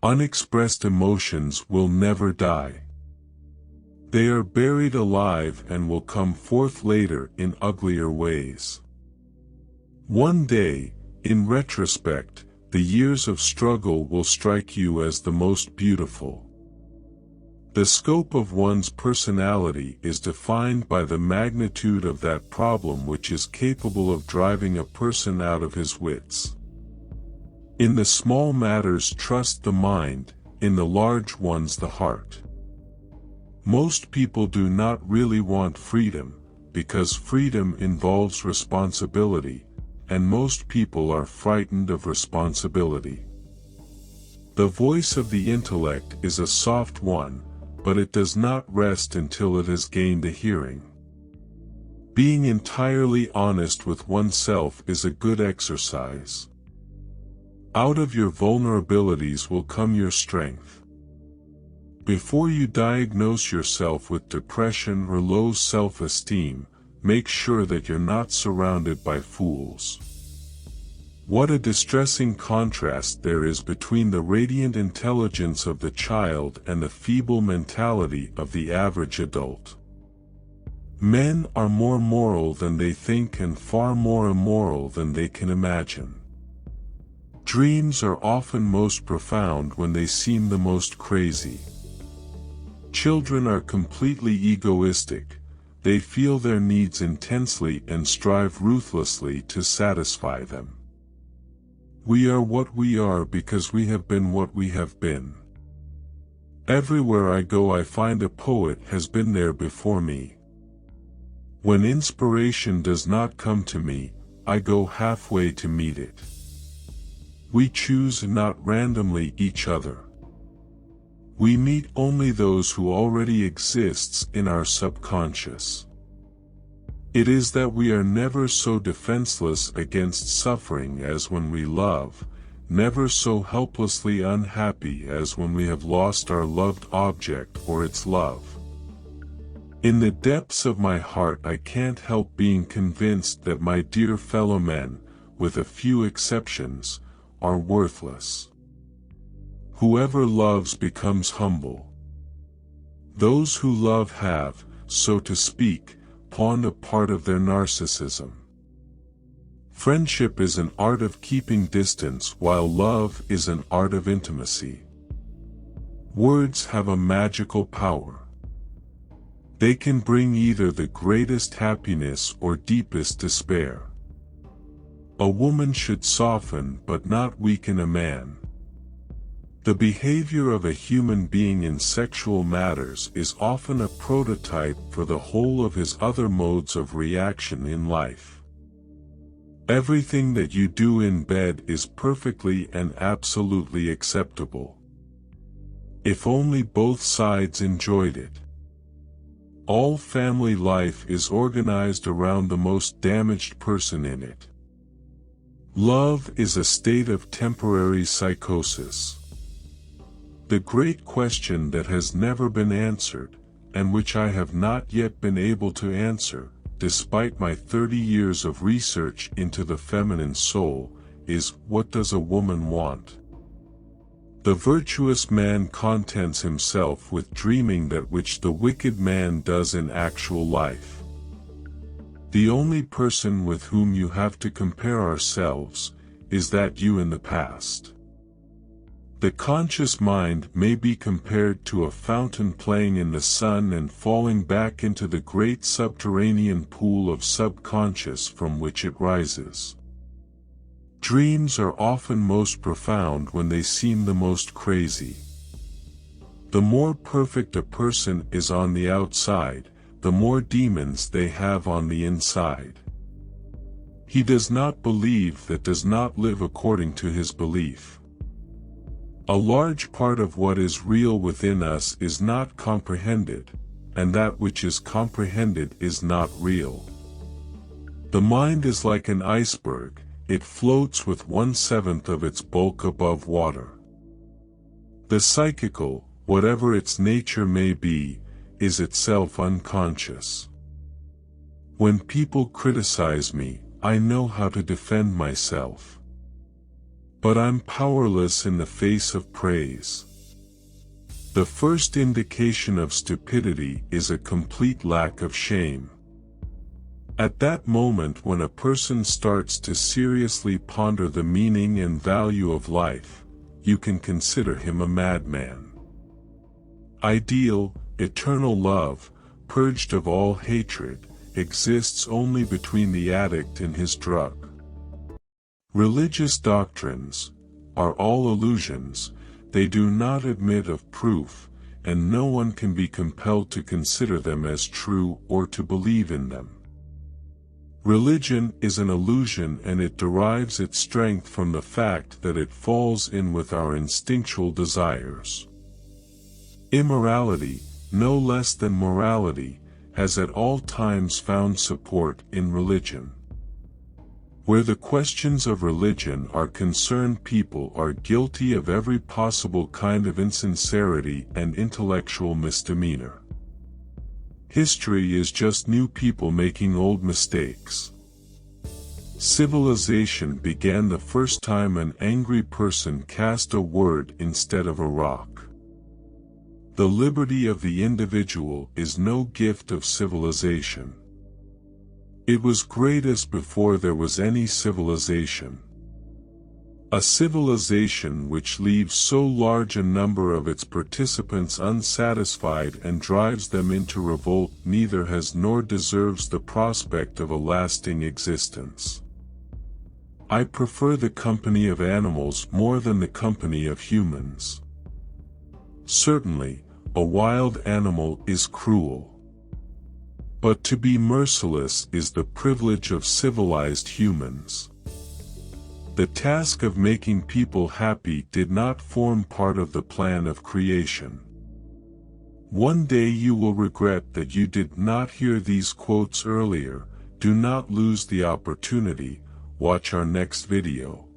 Unexpressed emotions will never die. They are buried alive and will come forth later in uglier ways. One day, in retrospect, the years of struggle will strike you as the most beautiful. The scope of one's personality is defined by the magnitude of that problem which is capable of driving a person out of his wits. In the small matters trust the mind, in the large ones the heart. Most people do not really want freedom, because freedom involves responsibility, and most people are frightened of responsibility. The voice of the intellect is a soft one, but it does not rest until it has gained a hearing. Being entirely honest with oneself is a good exercise. Out of your vulnerabilities will come your strength. Before you diagnose yourself with depression or low self-esteem, make sure that you're not surrounded by fools. What a distressing contrast there is between the radiant intelligence of the child and the feeble mentality of the average adult. Men are more moral than they think and far more immoral than they can imagine. Dreams are often most profound when they seem the most crazy. Children are completely egoistic. They feel their needs intensely and strive ruthlessly to satisfy them. We are what we are because we have been what we have been. Everywhere I go I find a poet has been there before me. When inspiration does not come to me, I go halfway to meet it. We choose not randomly each other. We meet only those who already exists in our subconscious. It is that we are never so defenseless against suffering as when we love, never so helplessly unhappy as when we have lost our loved object or its love. In the depths of my heart I can't help being convinced that my dear fellow men, with a few exceptions, are worthless. Whoever loves becomes humble. Those who love have, so to speak, pawned a part of their narcissism. Friendship is an art of keeping distance while love is an art of intimacy. Words have a magical power. They can bring either the greatest happiness or deepest despair. A woman should soften but not weaken a man. The behavior of a human being in sexual matters is often a prototype for the whole of his other modes of reaction in life. Everything that you do in bed is perfectly and absolutely acceptable. If only both sides enjoyed it. All family life is organized around the most damaged person in it. Love is a state of temporary psychosis. The great question that has never been answered, and which I have not yet been able to answer, despite my 30 years of research into the feminine soul, is, what does a woman want? The virtuous man contents himself with dreaming that which the wicked man does in actual life. The only person with whom you have to compare ourselves, is that you in the past. The conscious mind may be compared to a fountain playing in the sun and falling back into the great subterranean pool of subconscious from which it rises. Dreams are often most profound when they seem the most crazy. The more perfect a person is on the outside, the more demons they have on the inside. He does not believe that does not live according to his belief. A large part of what is real within us is not comprehended, and that which is comprehended is not real. The mind is like an iceberg, it floats with 1/7 of its bulk above water. The psychical, whatever its nature may be, is itself unconscious. When people criticize me, I know how to defend myself. but I'm powerless in the face of praise. The first indication of stupidity is a complete lack of shame. At that moment when a person starts to seriously ponder the meaning and value of life, you can consider him a madman. Ideal, eternal love, purged of all hatred, exists only between the addict and his drug. Religious doctrines are all illusions. They do not admit of proof, and no one can be compelled to consider them as true or to believe in them. Religion is an illusion, and it derives its strength from the fact that it falls in with our instinctual desires. Immorality, no less than morality, has at all times found support in religion. Where the questions of religion are concerned, people are guilty of every possible kind of insincerity and intellectual misdemeanor. History is just new people making old mistakes. Civilization began the first time an angry person cast a word instead of a rock. The liberty of the individual is no gift of civilization. It was greatest before there was any civilization. A civilization which leaves so large a number of its participants unsatisfied and drives them into revolt neither has nor deserves the prospect of a lasting existence. I prefer the company of animals more than the company of humans. Certainly, a wild animal is cruel. But to be merciless is the privilege of civilized humans. The task of making people happy did not form part of the plan of creation. One day you will regret that you did not hear these quotes earlier. Do not lose the opportunity. Watch our next video.